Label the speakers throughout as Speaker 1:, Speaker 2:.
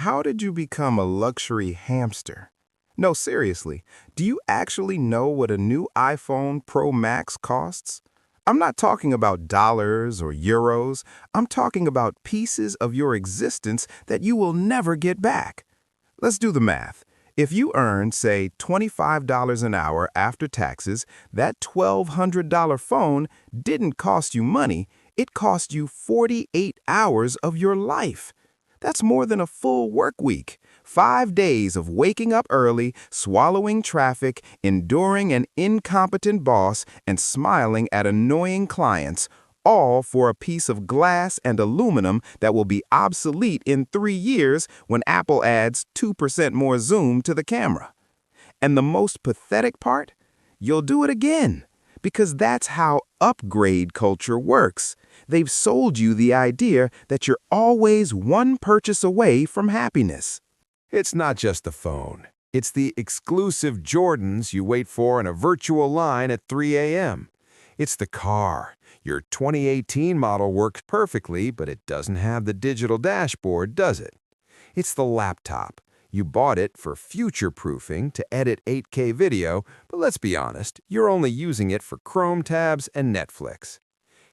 Speaker 1: How did you become a luxury hamster? No, seriously, do you actually know what a new iPhone Pro Max costs? I'm not talking about dollars or euros. I'm talking about pieces of your existence that you will never get back. Let's do the math. If you earn, say, $25 an hour after taxes, that $1,200 phone didn't cost you money, it cost you 48 hours of your life. That's more than a full work week. 5 days of waking up early, swallowing traffic, enduring an incompetent boss, and smiling at annoying clients, all for a piece of glass and aluminum that will be obsolete in 3 years when Apple adds 2% more zoom to the camera. And the most pathetic part? You'll do it again. Because that's how upgrade culture works. They've sold you the idea that you're always one purchase away from happiness.
Speaker 2: It's not just the phone. It's the exclusive Jordans you wait for in a virtual line at 3 a.m. It's the car. Your 2018 model works perfectly, but it doesn't have the digital dashboard, does it? It's the laptop. You bought it for future-proofing to edit 8K video, but let's be honest, you're only using it for Chrome tabs and Netflix.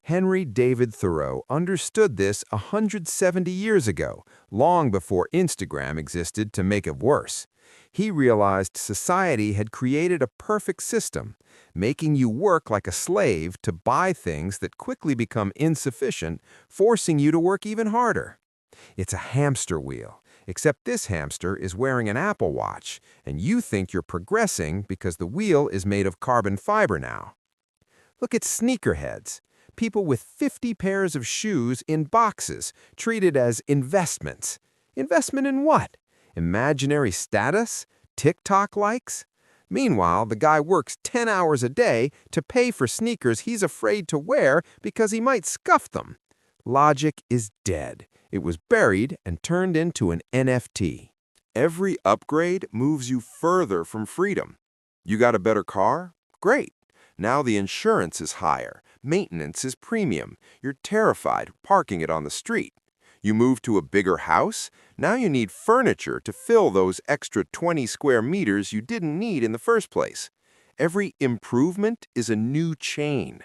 Speaker 2: Henry David Thoreau understood this 170 years ago, long before Instagram existed to make it worse. He realized society had created a perfect system, making you work like a slave to buy things that quickly become insufficient, forcing you to work even harder. It's a hamster wheel. Except this hamster is wearing an Apple Watch, and you think you're progressing because the wheel is made of carbon fiber now. Look at sneakerheads, people with 50 pairs of shoes in boxes, treated as investments. Investment in what? Imaginary status? TikTok likes? Meanwhile, the guy works 10 hours a day to pay for sneakers he's afraid to wear because he might scuff them. Logic is dead. It was buried and turned into an NFT.
Speaker 3: Every upgrade moves you further from freedom. You got a better car? Great. Now the insurance is higher. Maintenance is premium. You're terrified parking it on the street. You move to a bigger house? Now you need furniture to fill those extra 20 square meters you didn't need in the first place. Every improvement is a new chain.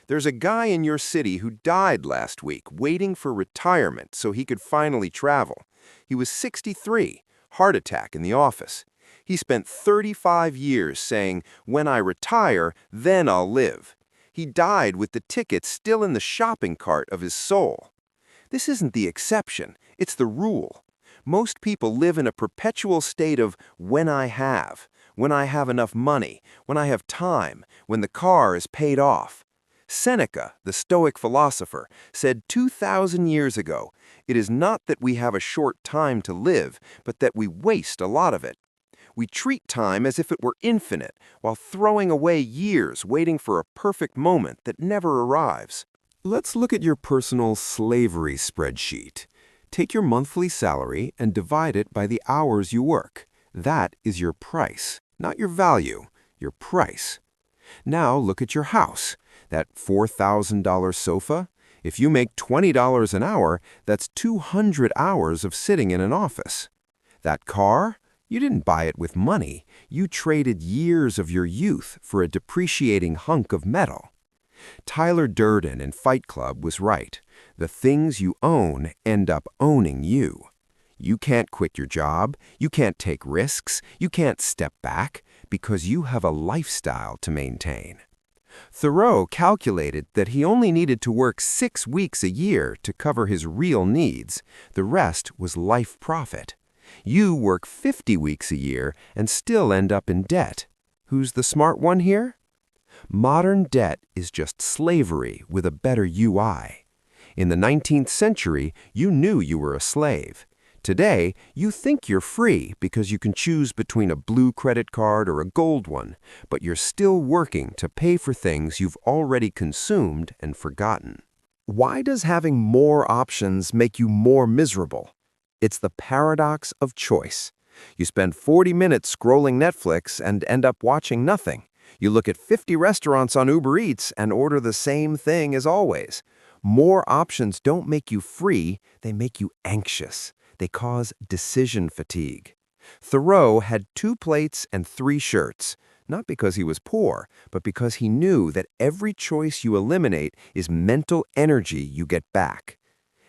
Speaker 3: There's a guy in your city who died last week waiting for retirement so he could finally travel. He was 63, heart attack in the office. He spent 35 years saying, "When I retire, then I'll live." He died with the ticket still in the shopping cart of his soul. This isn't the exception, it's the rule. Most people live in a perpetual state of when I have enough money, when I have time, when the car is paid off. Seneca, the Stoic philosopher, said 2,000 years ago, "It is not that we have a short time to live, but that we waste a lot of it." We treat time as if it were infinite, while throwing away years waiting for a perfect moment that never arrives.
Speaker 2: Let's look at your personal slavery spreadsheet. Take your monthly salary and divide it by the hours you work. That is your price, not your value, your price. Now look at your house. That $4,000 sofa? If you make $20 an hour, that's 200 hours of sitting in an office. That car? You didn't buy it with money. You traded years of your youth for a depreciating hunk of metal. Tyler Durden in Fight Club was right. The things you own end up owning you. You can't quit your job. You can't take risks. You can't step back because you have a lifestyle to maintain. Thoreau calculated that he only needed to work 6 weeks a year to cover his real needs. The rest was life profit. You work 50 weeks a year and still end up in debt. Who's the smart one here? Modern debt is just slavery with a better UI. In the 19th century, you knew you were a slave. Today, you think you're free because you can choose between a blue credit card or a gold one, but you're still working to pay for things you've already consumed and forgotten.
Speaker 4: Why does having more options make you more miserable? It's the paradox of choice. You spend 40 minutes scrolling Netflix and end up watching nothing. You look at 50 restaurants on Uber Eats and order the same thing as always. More options don't make you free, they make you anxious. They cause decision fatigue. Thoreau had 2 plates and 3 shirts, not because he was poor, but because he knew that every choice you eliminate is mental energy you get back.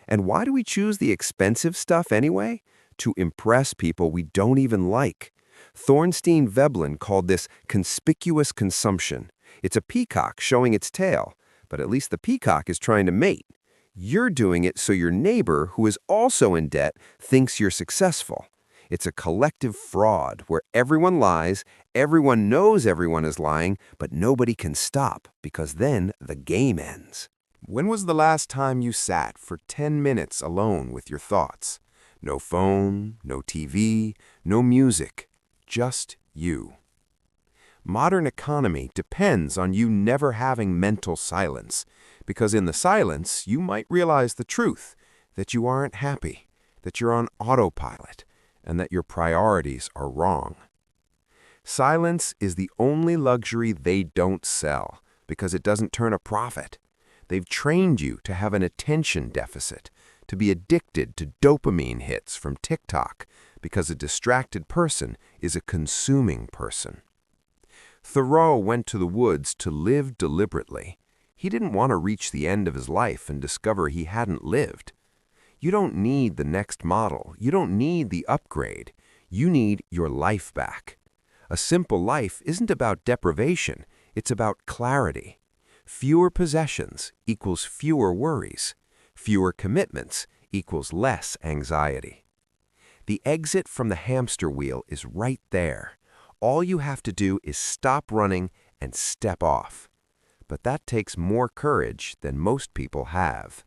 Speaker 4: And why do we choose the expensive stuff anyway? To impress people we don't even like. Thornstein Veblen called this conspicuous consumption. It's a peacock showing its tail, but at least the peacock is trying to mate. You're doing it so your neighbor, who is also in debt, thinks you're successful. It's a collective fraud where everyone lies, everyone knows everyone is lying, but nobody can stop because then the game ends.
Speaker 2: When was the last time you sat for 10 minutes alone with your thoughts? No phone, no TV, no music, just you. Modern economy depends on you never having mental silence, because in the silence you might realize the truth, that you aren't happy, that you're on autopilot, and that your priorities are wrong. Silence is the only luxury they don't sell because it doesn't turn a profit. They've trained you to have an attention deficit, to be addicted to dopamine hits from TikTok because a distracted person is a consuming person. Thoreau went to the woods to live deliberately. He didn't want to reach the end of his life and discover he hadn't lived. You don't need the next model. You don't need the upgrade. You need your life back. A simple life isn't about deprivation. It's about clarity. Fewer possessions equals fewer worries. Fewer commitments equals less anxiety. The exit from the hamster wheel is right there. All you have to do is stop running and step off. But that takes more courage than most people have.